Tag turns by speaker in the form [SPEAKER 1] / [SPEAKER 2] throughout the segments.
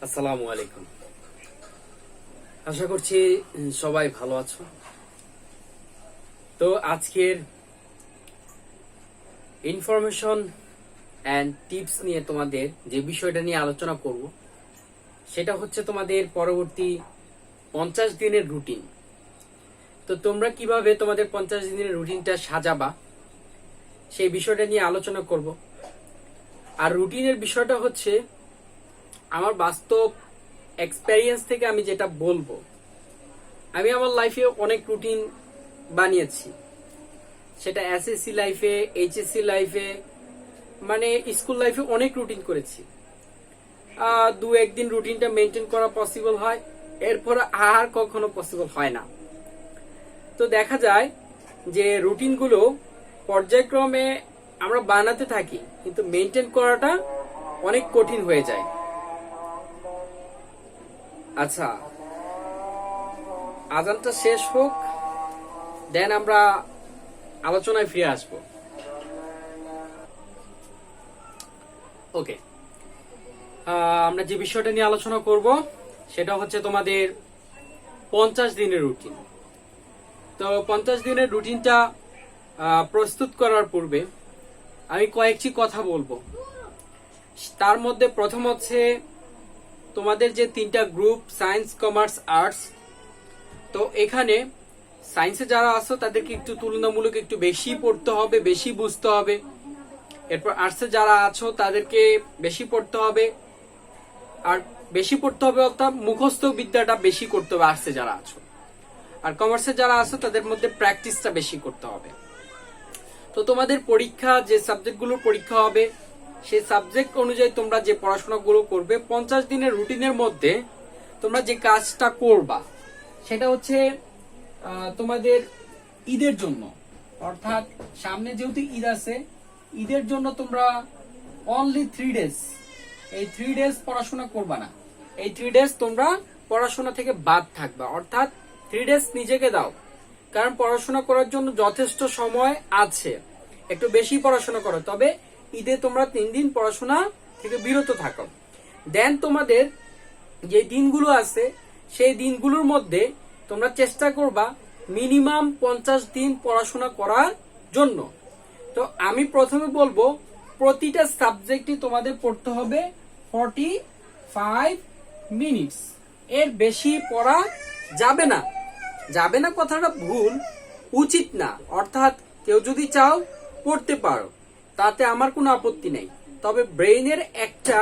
[SPEAKER 1] আসসালামু আলাইকুম। আশা করছি সবাই ভালো আছো। তো আজকের ইনফরমেশন এন্ড টিপস নিয়ে তোমাদের যে বিষয়টা নিয়ে আলোচনা করব সেটা হচ্ছে তোমাদের পরবর্তী 50 দিনের রুটিন। তো তোমরা কিভাবে তোমাদের 50 দিনের রুটিনটা সাজাবা সেই বিষয়টা নিয়ে আলোচনা করব। আর রুটিনের বিষয়টা হচ্ছে আমার বাস্তব এক্সপেরিয়েন্স থেকে আমি যেটা বলবো, আমি আমার লাইফে অনেক রুটিন বানিয়েছি, সেটা এসএসসি লাইফে, এইচএসসি লাইফে, মানে স্কুল লাইফে অনেক রুটিন করেছি। দু একদিন রুটিনটা মেনটেন করা পসিবল হয়, এরপর আর কখনো পসিবল হয় না। তো দেখা যায় যে রুটিনগুলো পর্যায়ক্রমে আমরা বানাতে থাকি, কিন্তু মেনটেন করাটা অনেক কঠিন হয়ে যায়। আচ্ছা, আজানটা শেষ হোক, দেন আমরা আলোচনায় ফিরে আসবো। ওকে, আমরা যে বিষয়টা নিয়ে আলোচনা করব সেটা হচ্ছে তোমাদের 50 দিনের রুটিন। তো 50 দিনের রুটিনটা প্রস্তুত করার পূর্বে আমি কয়েকটি কথা বলবো। তার মধ্যে প্রথম হচ্ছে তোমাদের যে তিনটা গ্রুপ, সায়েন্স, কমার্স, আর্টস। তো এখানে সায়েন্সে যারা আছো তাদেরকে একটু তুলনামূলক একটু বেশি পড়তে হবে, বেশি বুঝতে হবে। এরপর আর্টসে যারা আছো তাদেরকে বেশি পড়তে হবে, আর বেশি পড়তে হবে অর্থাৎ মুখস্থ বিদ্যাটা বেশি করতে হবে আর্টসে যারা আছো। আর কমার্সে যারা আছো তাদের মধ্যে প্র্যাকটিসটা বেশি করতে হবে। তো তোমাদের পরীক্ষা, যে সাবজেক্টগুলোর পরীক্ষা হবে সেই সাবজেক্ট অনুযায়ী তোমরা যে পড়াশোনাগুলো করবে, 50 দিনের রুটিনের মধ্যে তোমরা যে কাজটা করবা সেটা হচ্ছে তোমাদের ঈদের জন্য, অর্থাৎ সামনে যেহেতু ঈদ আছে, ঈদের জন্য তোমরা অনলি 3 ডেজ, এই 3 ডেজ পড়াশোনা করবা না। এই 3 ডেজ তোমরা পড়াশোনা থেকে বাদ থাকবা, অর্থাৎ 3 ডেজ নিজেকে দাও, কারণ পড়াশোনা করার জন্য যথেষ্ট সময় আছে। একটু বেশি পড়াশোনা করো, তবে ঈদে তোমরা 3 দিন পড়াশোনা থেকে বিরত থাকো। দেন তোমাদের যে দিনগুলো আছে সেই দিনগুলোর মধ্যে তোমরা চেষ্টা করবা মিনিমাম 50 দিন পড়াশোনা করার জন্য। তো আমি প্রথমে বলবো প্রতিটা সাবজেক্টই তোমাদের পড়তে হবে 45 মিনিটস, এর বেশি পড়া যাবে না। যাবে না কথাটা ভুল, উচিত না। অর্থাৎ কেউ যদি চাও পড়তে পারো, তাতে আমার কোনো আপত্তি নেই। তবে ব্রেইনের একটা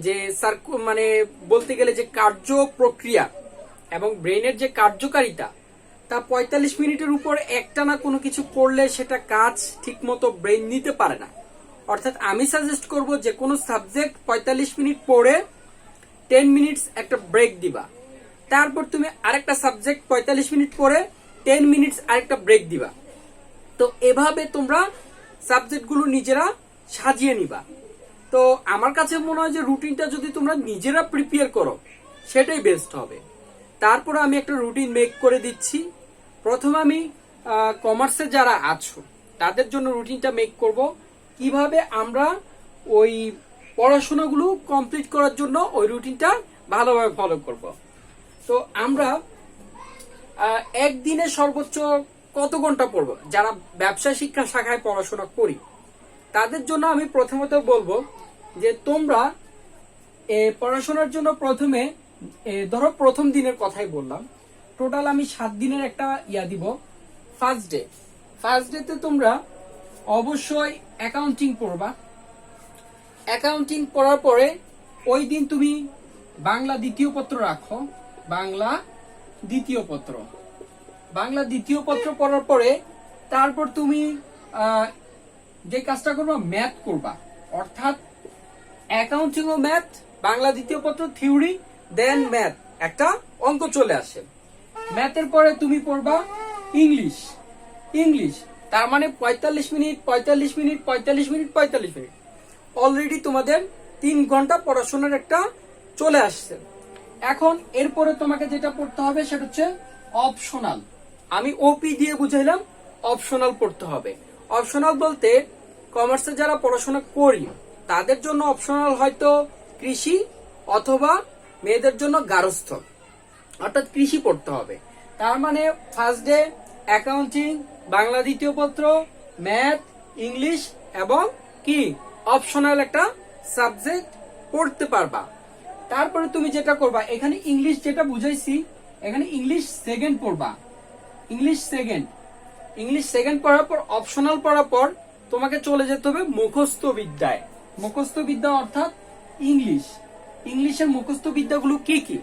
[SPEAKER 1] যে মানে বলতে গেলে যে কার্য প্রক্রিয়া এবং ব্রেইনের যে কার্যকারিতা, তা 45 মিনিটের উপর একটানা কোনো কিছু করলে সেটা কাজ ঠিক মতো ব্রেইন নিতে পারে না। অর্থাৎ আমি সাজেস্ট করব যে কোনো সাবজেক্ট 45 মিনিট পড়ে 10 মিনিটস একটা ব্রেক দিবা, তারপর তুমি আরেকটা সাবজেক্ট 45 মিনিট পড়ে 10 মিনিটস আরেকটা ব্রেক দিবা। তো এভাবে তোমরা সাবজেক্টগুলো নিজেরা সাজিয়ে নিবা। তো আমার কাছে মনে হয় যে রুটিনটা যদি তোমরা নিজেরা প্রিপেয়ার করো সেটাই বেস্ট হবে। তারপর আমি একটা রুটিন মেক করে দিচ্ছি। প্রথমে আমি কমার্সে যারা আছো তাদের জন্য রুটিনটা মেক করব, কিভাবে আমরা ওই পড়াশোনাগুলো কমপ্লিট করার জন্য ওই রুটিনটা ভালোভাবে ফলো করব। তো আমরা একদিনে সর্বোচ্চ কত ঘন্টা পড়বো, যারা ব্যবসা শিক্ষা শাখায় পড়াশোনা করি তাদের জন্য আমি প্রথমত বলবো যে তোমরা পড়াশোনার জন্য প্রথমে ধরো প্রথম দিনের কথাই বললাম, টোটাল আমি 7 দিনের একটা দিব। ফার্স্ট ডেতে তোমরা অবশ্যই অ্যাকাউন্টিং পড়বা। অ্যাকাউন্টিং পড়ার পরে ওই দিন তুমি বাংলা দ্বিতীয় পত্র রাখো। বাংলা দ্বিতীয় পত্র পড়ার পরে তারপর তুমি যে কাজটা করবা ম্যাথ করবা, অর্থাৎ অ্যাকাউন্টিং ও ম্যাথ, বাংলা দ্বিতীয় পত্র থিওরি, দেন ম্যাথ, একটা অঙ্ক চলে আসে। ম্যাথের পরে তুমি পড়বা ইংলিশ, তার মানে 45 মিনিট অলরেডি তোমাদের 3 ঘন্টা পড়াশোনার একটা চলে আসছে। এখন এরপরে তোমাকে যেটা পড়তে হবে সেটা হচ্ছে অপশনাল। আমি ওপি দিয়ে বুঝাইলাম, অপশনাল পড়তে হবে। অপশনাল বলতে কমার্সে যারা পড়াশোনা করি তাদের জন্য অপশনাল হয়তো কৃষি অথবা মেয়েদের জন্য গার্হস্থ্য অর্থাৎ কৃষি পড়তে হবে। তার মানে ফার্স্ট ডে অ্যাকাউন্টিং, বাংলা দ্বিতীয় পত্র, ম্যাথ, ইংলিশ এবং কি অপশনাল একটা সাবজেক্ট পড়তে পারবা। তারপরে তুমি যেটা করবা, এখানে ইংলিশ যেটা বুঝাইছি, এখানে ইংলিশ সেকেন্ড পড়বা। ইংলিশ সেকেন্ড পড়ার পর অপশনাল পড়ার পর তোমাকে চলে যেতে হবে মুখস্থ বিদ্যায়। মুখস্থ বিদ্যা অর্থাৎ ইংলিশের মুখস্থ বিদ্যাগুলো কি কি?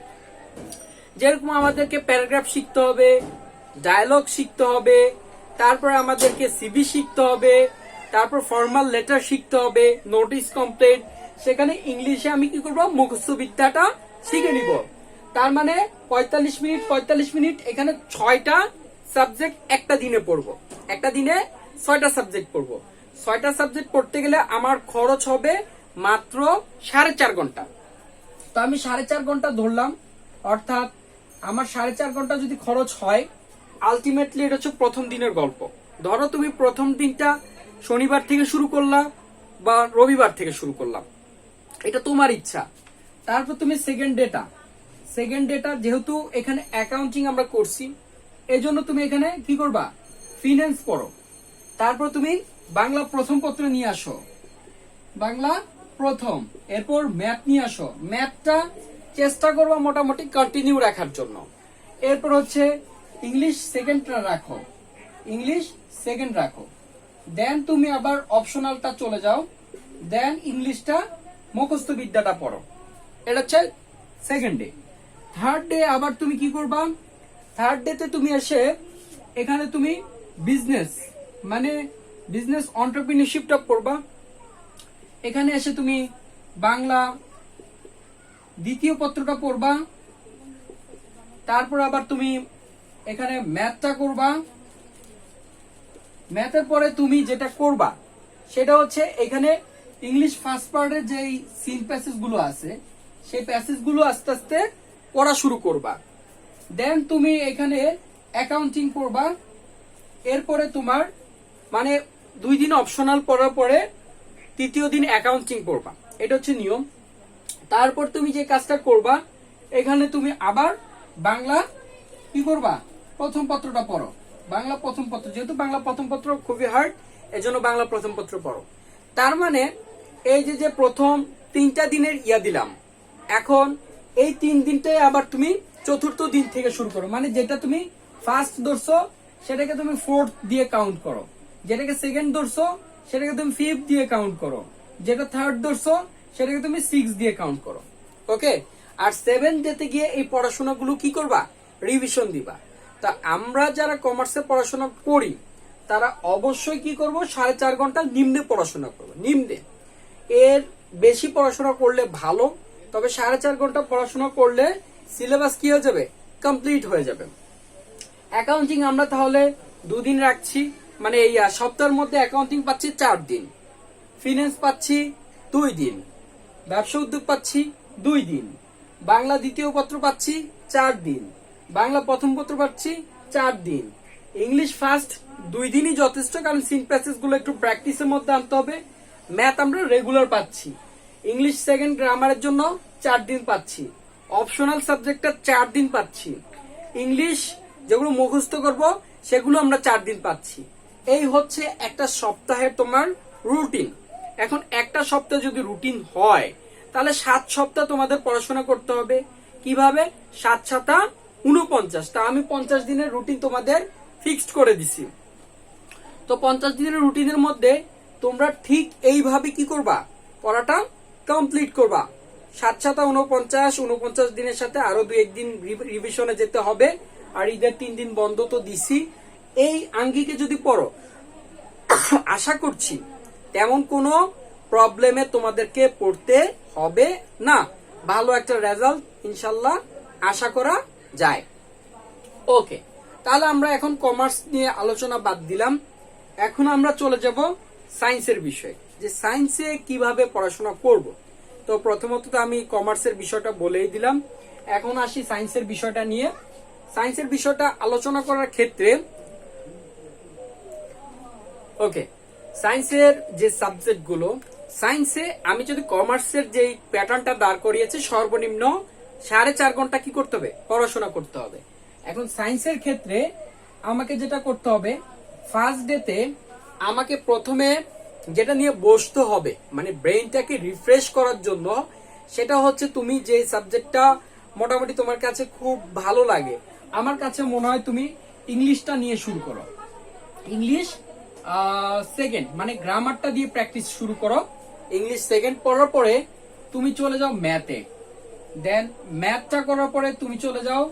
[SPEAKER 1] যেরকম আমাদেরকে প্যারাগ্রাফ শিখতে হবে, ডায়লগ শিখতে হবে, তারপর আমাদেরকে সিভি শিখতে হবে, তারপর ফর্মাল লেটার শিখতে হবে, নোটিশ কমপ্লেট। সেখানে ইংলিশে আমি কি করবো, মুখস্থ বিদ্যাটা শিখে নিব। তার মানে 45 মিনিট এখানে 6টা সাবজেক্ট একটা দিনে পড়বো। একটা দিনে 6টা সাবজেক্ট পড়বো। 6টা সাবজেক্ট পড়তে গেলে আমার খরচ হবে মাত্র 4.5 ঘন্টা। তো আমি 4.5 ঘন্টা ধরলাম, অর্থাৎ আমার 4.5 ঘন্টা যদি খরচ হয়, আলটিমেটলি এটা হচ্ছে প্রথম দিনের গল্প। ধরো তুমি প্রথম দিনটা শনিবার থেকে শুরু করলাম বা রবিবার থেকে শুরু করলাম, এটা তোমার ইচ্ছা। তারপর তুমি সেকেন্ড ডেটা যেহেতু এখানে অ্যাকাউন্টিং আমরা করছি, এজন্য তুমি এখানে কি করবা, ফিন্যান্স পড়ো। তারপর তুমি বাংলা প্রথম পত্র নিয়ে আসো, বাংলা প্রথম। এরপর ম্যাথ নিয়ে আসো, ম্যাথটা চেষ্টা করবা মোটামুটি কন্টিনিউ রাখার জন্য। এরপর হচ্ছে ইংলিশ সেকেন্ড রাখো। দেন তুমি আবার অপশনালটা চলে যাও, দেন ইংলিশটা মুখস্থ বিদ্যাটা পড়ো। এটা হচ্ছে সেকেন্ড ডে। থার্ড ডে আবার তুমি কি করবা, থার্ড ডেতে তুমি এসে এখানে তুমি বিজনেস এন্টারপ্রেনিউরশিপটা পড়বা। এখানে এসে তুমি বাংলা দ্বিতীয় পত্রটা পড়বা। তারপর আবার তুমি এখানে ম্যাথটা করবা। ম্যাথের পরে তুমি যেটা করবা সেটা হচ্ছে এখানে ইংলিশ ফার্স্ট পার্টের যে সিন প্যাসেজ গুলো আছে, সেই প্যাসেজ গুলো আস্তে আস্তে পড়া শুরু করবা। দেন তুমি এখানে অ্যাকাউন্টিং পড়বা। এরপরে তোমার মানে 2 দিন অপশনাল পড়ার পরে তৃতীয় দিন অ্যাকাউন্টিং পড়বা। এটা হচ্ছে নিয়ম। তারপর তুমি যে কাজটা করবা, এখানে তুমি আবার বাংলা কি করবা, প্রথম পত্রটা পড়ো। বাংলা প্রথম পত্র, যেহেতু বাংলা প্রথম পত্র খুবই হার্ড, এজন্য বাংলা প্রথম পত্র পড়ো। তার মানে এই যে প্রথম 3টা দিনের দিলাম, এখন এই 3 দিনটাই আবার তুমি চতুর্থ দিন থেকে শুরু করো। মানে যেটা তুমি ফার্স্ট ধরছো সেটাকে তুমি ফোর্থ দিয়ে কাউন্ট করো, যেটাকে সেকেন্ড ধরছো সেটাকে তুমি ফিফথ দিয়ে কাউন্ট করো, যেটা থার্ড ধরছো সেটাকে তুমি 6 দিয়ে কাউন্ট করো। ওকে, আর 7 ডেতে গিয়ে এই পড়াশোনাগুলো কি করবা, রিভিশন দিবা। তা আমরা যারা কমার্সে পড়াশোনা করি তারা অবশ্যই কি করব, 4.5 ঘন্টা নিম্নে পড়াশোনা করবো। নিম্নে, এর বেশি পড়াশোনা করলে ভালো, তবে 4.5 ঘন্টা পড়াশোনা করলে সিলেবাস কি হয়ে যাবে, কমপ্লিট হয়ে যাবে। অ্যাকাউন্টিং আমরা তাহলে 2 দিন রাখছি, মানে এই সপ্তাহের মধ্যে অ্যাকাউন্টিং পাচ্ছি 4 দিন, ফিন্যান্স পাচ্ছি 2 দিন, ব্যবসা উদ্যোগ পাচ্ছি 2 দিন, বাংলা দ্বিতীয় পত্র পাচ্ছি 4 দিন, বাংলা প্রথম পত্র পাচ্ছি 4 দিন, ইংলিশ ফার্স্ট 2 দিনই যথেষ্ট, কারণ সিন প্যাসেজ গুলো একটু প্র্যাকটিসের মধ্যে আনতে হবে। ম্যাথ আমরা রেগুলার পাচ্ছি, ইংলিশ সেকেন্ড গ্রামারের জন্য 4 দিন পাচ্ছি, অপশনাল সাবজেক্টটা 4 দিন পাচ্ছি, ইংলিশ যেগুলো মুখস্থ করব সেগুলো আমরা 4 দিন পাচ্ছি। এই হচ্ছে একটা সপ্তাহের তোমার রুটিন। এখন একটা সপ্তাহ যদি রুটিন হয় তাহলে 7 সপ্তাহ তোমাদের পড়াশোনা করতে হবে। কিভাবে, 7 7 49। তা আমি 50 দিনের রুটিন তোমাদের ফিক্সড করে দিছি। তো 50 দিনের রুটিনের মধ্যে তোমরা ঠিক এইভাবে কি করবা, পড়াটা কমপ্লিট করবা। 7 7 49 দিনের সাথে আরো 2-1 দিন রিভিশনে যেতে হবে, আর ঈদের 3 দিন বন্ধ তো দিছি। এই আঙ্গিকে যদি পড়ো, আশা করছি তেমন কোনো প্রবলেমে তোমাদেরকে পড়তে হবে না। ভালো একটা রেজাল্ট ইনশাল্লাহ আশা করা যায়। ওকে, তাহলে আমরা এখন কমার্স নিয়ে আলোচনা বাদ দিলাম। এখন আমরা চলে যাব সায়েন্সের বিষয়ে, যে সায়েন্সে কিভাবে পড়াশোনা করব। তো প্রথমত তো আমি কমার্সের বিষয়টা বলেই দিলাম। এখন আসি সায়েন্সের বিষয়টা নিয়ে। সায়েন্সের বিষয়টা আলোচনা করার ক্ষেত্রে ওকে, সায়েন্সের যে সাবজেক্টগুলো, সায়েন্সে আমি যদি কমার্সের যে প্যাটার্নটা দাঁড় করিয়েছি, সর্বনিম্ন 4.5 ঘন্টা কি করতে হবে, পড়াশোনা করতে হবে। এখন সায়েন্সের ক্ষেত্রে আমাকে যেটা করতে হবে, ফার্স্ট ডেতে আমাকে প্রথমে যেটা নিয়ে বসতে হবে, মানে ব্রেইনটাকে রিফ্রেশ করার জন্য, সেটা হচ্ছে তুমি যে সাবজেক্টটা মোটামুটি তোমার কাছে খুব ভালো লাগে। আমার কাছে মনে হয় তুমি ইংলিশটা নিয়ে শুরু করো। ইংলিশ সেকেন্ড মানে গ্রামারটা দিয়ে প্র্যাকটিস শুরু করো। ইংলিশ সেকেন্ড পড়ার পরে তুমি চলে যাও ম্যাথে। দেন ম্যাথটা করার পরে তুমি চলে যাও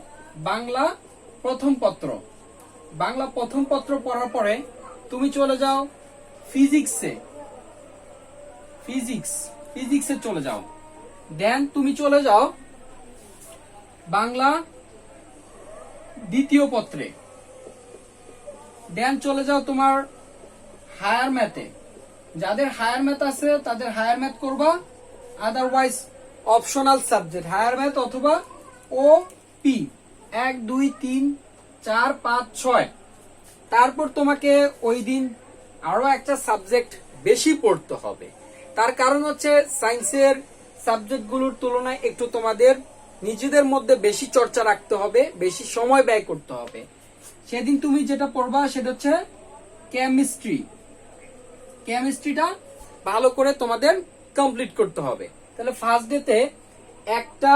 [SPEAKER 1] বাংলা প্রথম পত্র। বাংলা প্রথম পত্র পড়ার পরে তুমি চলে যাও ফিজিক্সে। ফিজিক্সে চলে যাও। দেন তুমি চলে যাও বাংলা দ্বিতীয় পত্রে। দেন চলে যাও তোমার হায়ার ম্যাথে। যাদের হায়ার ম্যাথ আছে তাদের হায়ার ম্যাথ করবা, otherwise optional subject higher math অথবা ও পি 1 2 3 4 5 6। তারপর তোমাকে ওই দিন আরো একটা সাবজেক্ট বেশি পড়তে হবে। তার কারণ হচ্ছে সায়েন্সের সাবজেক্টগুলোর তুলনায় একটু তোমাদের নিজেদের মধ্যে বেশি চর্চা রাখতে হবে, বেশি সময় ব্যয় করতে হবে। সেদিন তুমি যেটা পড়বা সেটা হচ্ছে কেমিস্ট্রি। কেমিস্ট্রিটা ভালো করে তোমাদের কমপ্লিট করতে হবে। তাহলে ফার্স্ট ডেতে 1টা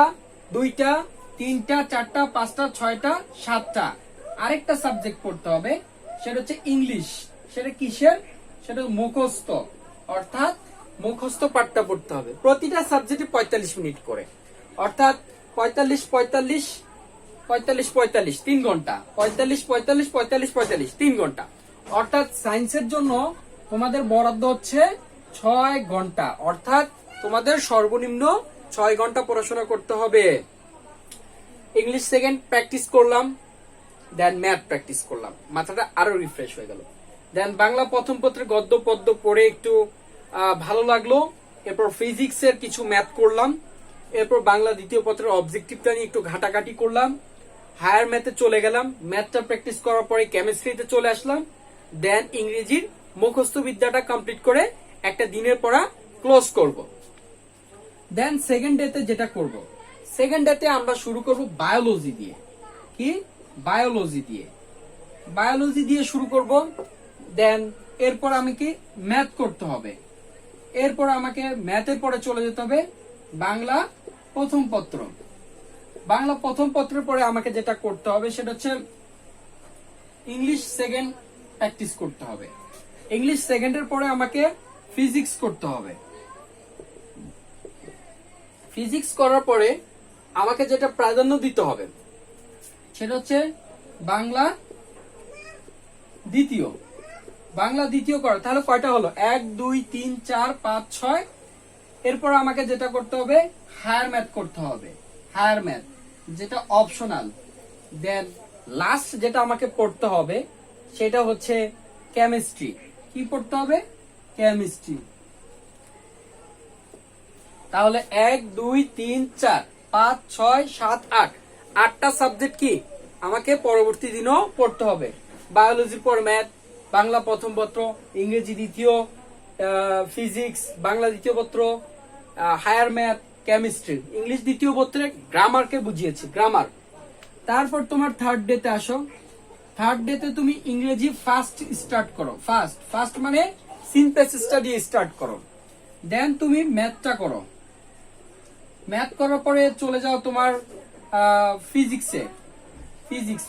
[SPEAKER 1] 2টা 3টা 4টা 5টা 6টা 7টা আরেকটা সাবজেক্ট পড়তে হবে, সেটা হচ্ছে ইংলিশ। সেটা কিসের? সেটা মুখস্থ, অর্থাৎ মুখস্থ পাঠটা পড়তে হবে। প্রতিটা সাবজেক্টে 45 মিনিট করে, অর্থাৎ 45 45 45 45 3 ঘন্টা, 45 45 45 45 3 ঘন্টা। অর্থাৎ সায়েন্সের জন্য তোমাদের বরাদ্দ হচ্ছে 6 ঘন্টা, অর্থাৎ তোমাদের সর্বনিম্ন 6 ঘন্টা পড়াশোনা করতে হবে। ইংলিশ সেকেন্ড প্র্যাকটিস করলাম, দেন ম্যাথ প্র্যাকটিস করলাম, মাথাটা আরো রিফ্রেশ হয়ে গেল। দেন বাংলা প্রথম পত্রে গদ্য পদ্য পড়ে একটু ভালো লাগলো। এরপর ফিজিক্সের কিছু ম্যাথ করলাম। এরপর বাংলা দ্বিতীয় পত্রের অবজেক্টিভটা নিয়ে একটু ঘাটাঘাটি করলাম। হায়ার ম্যাথে চলে গেলাম, ম্যাথটা প্র্যাকটিস করার পরে কেমিস্ট্রিতে চলে আসলাম। দেন ইংরেজির মুখস্থ বিদ্যাটা কমপ্লিট করে একটা দিনের পড়া ক্লোজ করব। দেন সেকেন্ড ডেতে যেটা করব, সেকেন্ড ডেতে আমরা শুরু করব বায়োলজি দিয়ে। কি? বায়োলজি দিয়ে। বায়োলজি দিয়ে শুরু করব। দেন এরপর আমি কি ম্যাথ করতে হবে। এরপর আমাকে ম্যাথের পরে চলে যেতে হবে বাংলা প্রথম পত্র। বাংলা প্রথম পত্রের পরে আমাকে যেটা করতে হবে সেটা হচ্ছে ইংলিশ সেকেন্ড প্র্যাকটিস করতে হবে। ইংলিশ সেকেন্ডের পরে আমাকে ফিজিক্স করতে হবে। ফিজিক্স করার পরে আমাকে যেটা প্রাধান্য দিতে হবে সেটা হচ্ছে বাংলা দ্বিতীয়। বাংলা দ্বিতীয় করা, তাহলে কয়টা হলো? 1 2 3 4 5 6। এরপর আমাকে যেটা করতে হবে হায়ার ম্যাথ করতে হবে। হায়ার ম্যাথ যেটা অপশনাল। দেন লাস্ট যেটা আমাকে পড়তে হবে সেটা হচ্ছে কেমিস্ট্রি। কি পড়তে হবে? কেমিস্ট্রি। তাহলে 1 2 3 4 5 6 7 8 8টা সাবজেক্ট কি আমাকে পরবর্তী দিনও পড়তে হবে। বায়োলজির পর ম্যাথ, বাংলা প্রথম পত্র, ইংরেজি দ্বিতীয়, ফিজিক্স বাংলা দ্বিতীয় পত্র, হায়ার ম্যাথ, কেমিস্ট্রি। ইংলিশ দ্বিতীয় পত্রে গ্রামারকে বুঝিয়েছি, গ্রামার। তারপর তোমার থার্ড ডেতে আসো। থার্ড ডেতে তুমি ইংরেজি ফার্স্ট স্টার্ট করো। ফার্স্ট মানে সিনথেসিসটা দিয়ে স্টার্ট করো। দেন তুমি ম্যাথটা করো। ম্যাথ করার পরে চলে যাও তোমার ফিজিক্সে।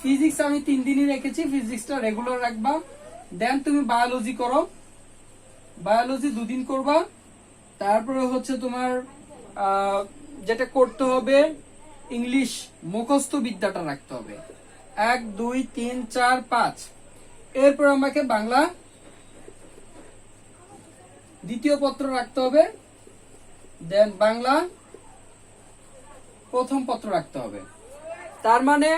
[SPEAKER 1] ফিজিক্স আমি 3 দিনই রেখেছি, ফিজিক্সটা রেগুলার রাখবা। দেন তুমি বায়োলজি করো। বায়োলজি 2 দিন করবা। তারপরে হচ্ছে তোমার যেটা করতে হবে ইংলিশ মুখস্থ বিদ্যাটা রাখতে হবে। 1 2 3 4 5। এরপর আমাকে বাংলা দ্বিতীয় পত্র রাখতে হবে। দেন বাংলা প্রথম পত্র রাখতে হবে। তার মানে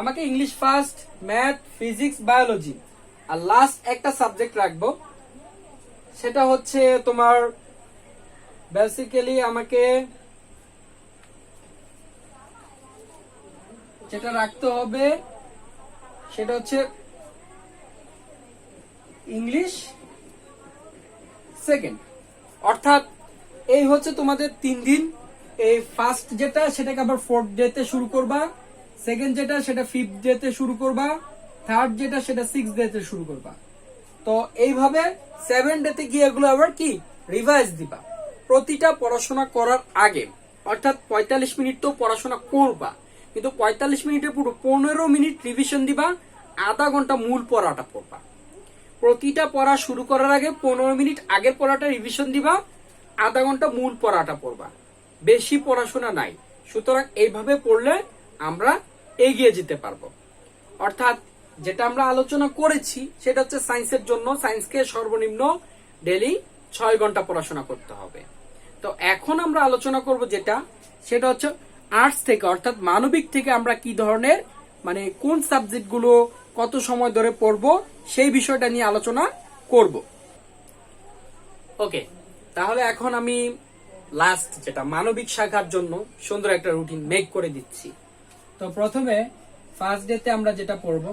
[SPEAKER 1] আমাকে English first, math, physics, biology, আর লাস্ট একটা সাবজেক্ট রাখবো সেটা হচ্ছে তোমার বেসিক্যালি আমাকে যেটা রাখতে হবে সেটা হচ্ছে ইংলিশ সেকেন্ড। অর্থাৎ এই হচ্ছে তোমাদের 3 দিন এই ফার্স্ট যেটা সেটাকে আবার 4th ডেতে শুরু করবা, সেকেন্ড যেটা সেটা 5th ডেতে শুরু করবা, থার্ড যেটা সেটা 6th ডেতে শুরু করবা। তো এইভাবে 7 ডেতে গিয়ে এগুলো আবার কি রিভাইজ দিবা প্রতিটা পড়াশোনা করার আগে। অর্থাৎ 45 মিনিট তো পড়াশোনা করবা, কিন্তু 45 মিনিটের পুরো 15 মিনিট রিভিশন দিবা, আধা ঘন্টা মূল পড়াটা পড়বা। প্রতিটা পড়া শুরু করার আগে 15 মিনিট আগের পড়াটা রিভিশন দিবা, আধা ঘন্টা মূল পড়াটা পড়বা। বেশি পড়াশোনা নাই। সুতরাং এইভাবে পড়লে আমরা এগিয়ে যেতে পারবো। অর্থাৎ যেটা আমরা আলোচনা করেছি সেটা হচ্ছে সায়েন্সের জন্য সায়েন্সকে সর্বনিম্ন ডেইলি 6 ঘন্টা পড়াশোনা করতে হবে। তো এখন আমরা আলোচনা করব যেটা সেটা হচ্ছে আর্টস থেকে অর্থাৎ মানবিক থেকে আমরা কি ধরনের মানে কোন সাবজেক্টগুলো কত সময় ধরে পড়বো সেই বিষয়টা নিয়ে আলোচনা করব। ওকে, তাহলে এখন আমি লাস্ট যেটা মানবিক শাখার জন্য সুন্দর একটা রুটিন মেক করে দিচ্ছি। তো প্রথমে ফার্স্ট ডেতে আমরা যেটা পড়বো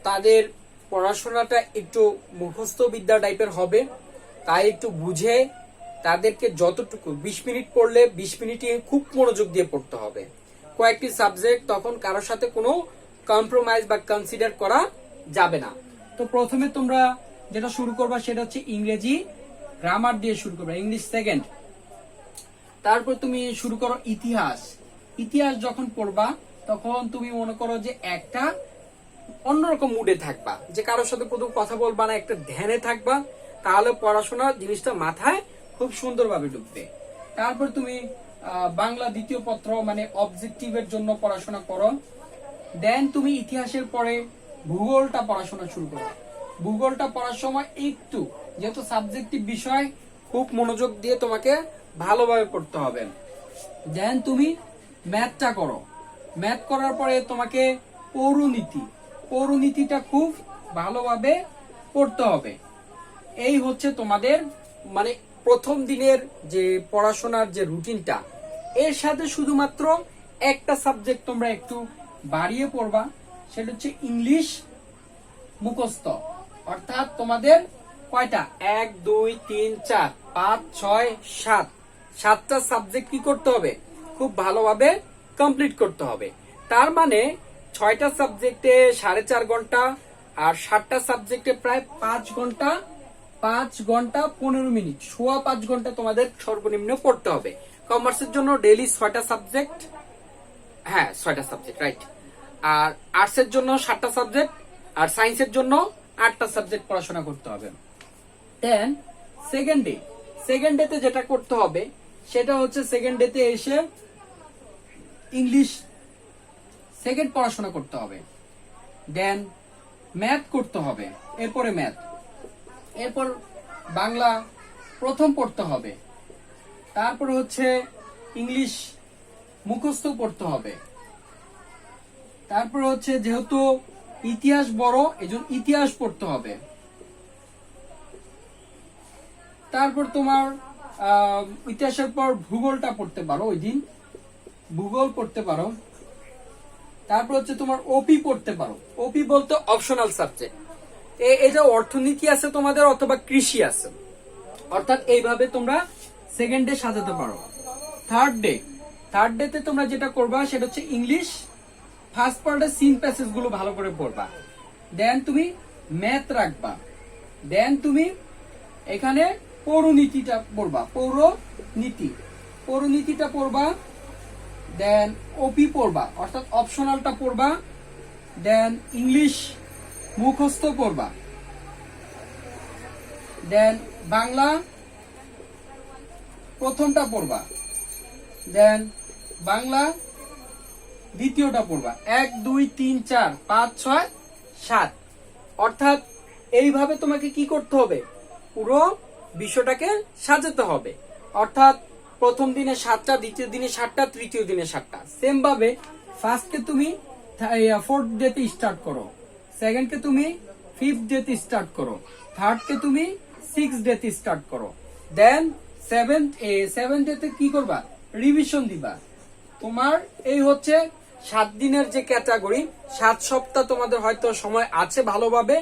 [SPEAKER 1] তাদের পড়াশোনাটা একটু মুখস্থ বিদ্যা টাইপের হবে, তাই একটু বুঝে তাদেরকে যতটুকু 20 মিনিট পড়লে 20 মিনিটই খুব মনোযোগ দিয়ে পড়তে হবে। কয়েকটি সাবজেক্ট তখন কারোর সাথে কোনো কম্প্রোমাইজ বা কনসিডার করা যাবে না। তো প্রথমে তোমরা যেটা শুরু করবা সেটা হচ্ছে ইংরেজি গ্রামার দিয়ে শুরু করবা, ইংলিশ সেকেন্ড। তারপর তুমি শুরু করো ইতিহাস। ইতিহাস যখন পড়বা তখন তুমি মনে করো যে একটা অন্যরকম মুডে থাকবা, যে কারোর সাথে প্রথম কথা বলবা না, একটা ধ্যানে থাকবা, তাহলে পড়াশোনা জিনিসটা মাথায় খুব সুন্দরভাবে ঢুকবে। তারপর তুমি বাংলা দ্বিতীয় পত্র মানে অবজেক্টিভের জন্য পড়াশোনা করো। দেন তুমি ইতিহাসের পরে ভূগোলটা পড়াশোনা শুরু করো। ভূগোলটা পড়ার সময় একটু যেহেতু সাবজেক্টিভ বিষয় খুব মনোযোগ দিয়ে তোমাকে ভালোভাবে পড়তে হবে। দেন তুমি ম্যাথটা করো। ম্যাথ করার পরে তোমাকে পৌরনীতি, পৌরনীতিটা খুব ভালোভাবে পড়তে হবে। এই হচ্ছে তোমাদের মানে প্রথম দিনের যে পড়াশোনার যে রুটিনটা। এর সাথে শুধুমাত্র একটা সাবজেক্ট তোমরা একটু বাড়িয়ে পড়বা, সেটা হচ্ছে ইংলিশ মুখস্থ। অর্থাৎ তোমাদের কয়টা 1 2 3 4 5 6 7 7টা সাবজেক্ট কি করতে হবে খুব ভালোভাবে কমপ্লিট করতে হবে। তার মানে 6টা সাবজেক্টে 4.5 ঘন্টা আর 7টা সাবজেক্টে প্রায় 5 ঘন্টা, 5 ঘন্টা 15 মিনিট, সোয়া 5 ঘন্টা তোমাদের সর্বনিম্ন পড়তে হবে। কমার্সের জন্য ডেইলি 6টা সাবজেক্ট, হ্যাঁ 6টা সাবজেক্ট রাইট। আর আর্টসের জন্য 7টা সাবজেক্ট, আর সায়েন্সের জন্য 8টা সাবজেক্ট পড়াশোনা করতে হবে। দেন সেকেন্ড ডেতে যেটা করতে হবে সেটা হচ্ছে সেকেন্ড ডেতে এসে ইংলিশ সেকেন্ড পড়াশোনা করতে হবে। দেন ম্যাথ করতে হবে, এরপরে ম্যাথ, এরপর বাংলা প্রথম পড়তে হবে, তারপর হচ্ছে ইংলিশ মুখস্থ পড়তে হবে, তারপর হচ্ছে যেহেতু ইতিহাস বড় এজন্য ইতিহাস পড়তে হবে। তারপর তোমার ইতিহাসের পর ভূগোলটা পড়তে পারো, ওই দিন ভূগোল পড়তে পারো। তারপর হচ্ছে তোমার ওপি পড়তে পারো। ওপি বলতে অপশনাল সাবজেক্ট, এটা অর্থনীতি আছে তোমাদের অথবা কৃষি আছে। অর্থাৎ এইভাবে তোমরা সেকেন্ড ডে সাজাতে পারো। থার্ড ডেতে তোমরা যেটা করবা সেটা হচ্ছে ইংলিশ ফার্স্ট পার্টের সিন প্যাসেজ গুলো ভালো করে পড়বা। দেন তুমি ম্যাথ রাখবা। দেন তুমি এখানে পৌরনীতিটা পড়বা, পৌরনীতিটা পড়বা। দেন ওপি পড়বা অর্থাৎ অপশনালটা পড়বা। দেন ইংলিশ মুখস্থ পড়বা। দেন বাংলা প্রথমটা পড়বা। দেন বাংলা দ্বিতীয়টা পড়বা। 1 2 3 4 5 6 7। অর্থাৎ এইভাবে তোমাকে কি করতে হবে পুরো বিষয়টাকে সাজাতে হবে। অর্থাৎ প্রথম দিনে 7টা, দ্বিতীয় দিনে 7টা, তৃতীয় দিনে 7টা। সেম ভাবে ফার্স্টকে তুমি 4th ডেতে স্টার্ট করো, সেকেন্ডকে তুমি 5th ডেতে স্টার্ট করো, থার্ডকে তুমি 6th ডেতে স্টার্ট করো। দেন 7th ডেতে কি করবা রিভিশন দিবা। তোমার এই হচ্ছে 7 দিনের যে ক্যাটাগরি। 7 সপ্তাহ তোমাদের হয়তো সময় আছে ভালোভাবে।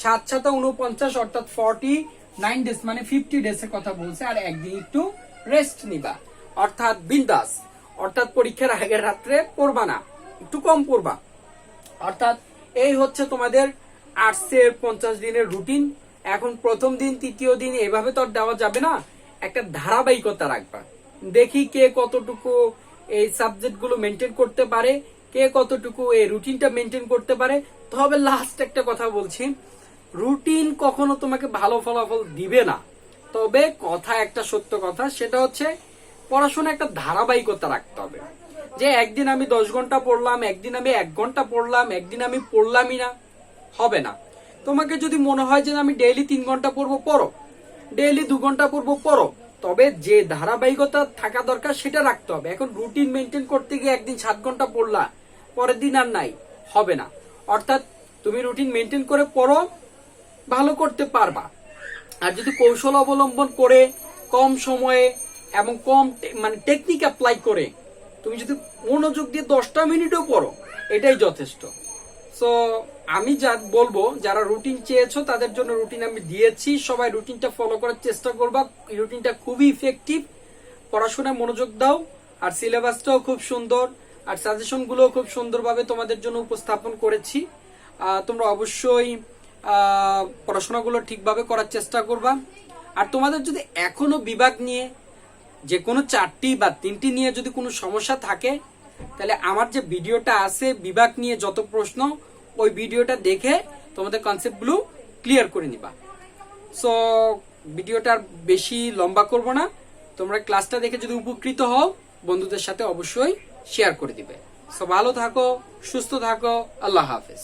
[SPEAKER 1] 7 7 49 অর্থাৎ 49 ডেজ মানে 50 ডেজ এর কথা বলছে। আর একদিন একটু রেস্ট নিবা। অর্থাৎ বিন্দাস, অর্থাৎ পরীক্ষার আগের রাত্রে পড়বা না, একটু কম পড়বা। অর্থাৎ এই হচ্ছে তোমাদের আর্টসের 50 দিনের রুটিন। এখন প্রথম দিন তৃতীয় দিন এভাবে তো আর দেওয়া যাবে না, একটা ধারাবাহিকতা রাখবা। দেখি কে কতটুকু এই সাবজেক্ট গুলো মেনটেন করতে পারে, কে কতটুকু এই রুটিনটা মেনটেন করতে পারে। তবে লাস্ট একটা কথা বলছি, রুটিন কখনো তোমাকে ভালো ফলাফল দিবে না। তবে কথা একটা সত্য কথা, সেটা হচ্ছে পড়াশোনা একটা ধারাবাহিকতা রাখতে হবে। যে একদিন আমি 10 ঘন্টা পড়লাম, একদিন আমি 1 ঘন্টা পড়লাম, একদিন আমি পড়লামই না, হবে না। তোমাকে যদি মনে হয় যে আমি ডেইলি 3 ঘন্টা পড়বো, পড়ো। ডেইলি 2 ঘন্টা পড়বো, পড়ো। তবে যে ধারাবাহিকতা থাকা দরকার সেটা রাখতে হবে। এখন রুটিন মেনটেন করতে গিয়ে একদিন 7 ঘন্টা পড়লা, পরের দিন আর নাই, হবে না। অর্থাৎ তুমি রুটিন মেনটেন করে পড়ো, ভালো করতে পারবা। আর যদি কৌশল অবলম্বন করে কম সময়ে এবং কম মানে টেকনিক অ্যাপ্লাই করে তুমি যদি মনোযোগ দিয়ে 10টা মিনিটও পড়ো, এটাই যথেষ্ট। সো আমি যা বলবো, যারা রুটিন চেয়েছো তাদের জন্য রুটিন আমি দিয়েছি। সবাই রুটিনটা ফলো করার চেষ্টা করবা। এই রুটিনটা খুবই ইফেক্টিভ। পড়াশোনায় মনোযোগ দাও। আর সিলেবাসটাও খুব সুন্দর, আর সাজেশন গুলো খুব সুন্দরভাবে তোমাদের জন্য উপস্থাপন করেছি। তোমরা অবশ্যই পড়াশোনাগুলো ঠিকভাবে করার চেষ্টা করবা। আর তোমাদের যদি এখনো বিভাগ নিয়ে যে কোনো 4টি বা 3টি নিয়ে যদি কোনো সমস্যা থাকে, তাহলে আমার যে ভিডিওটা আছে বিভাগ নিয়ে যত প্রশ্ন, ওই ভিডিওটা দেখে তোমাদের কনসেপ্টগুলো ক্লিয়ার করে নিবা। সো ভিডিওটা আর বেশি লম্বা করব না। তোমরা ক্লাসটা দেখে যদি উপকৃত হও, বন্ধুদের সাথে অবশ্যই শেয়ার করে দিবে। সো ভালো থাকো, সুস্থ থাকো, আল্লাহ হাফেজ।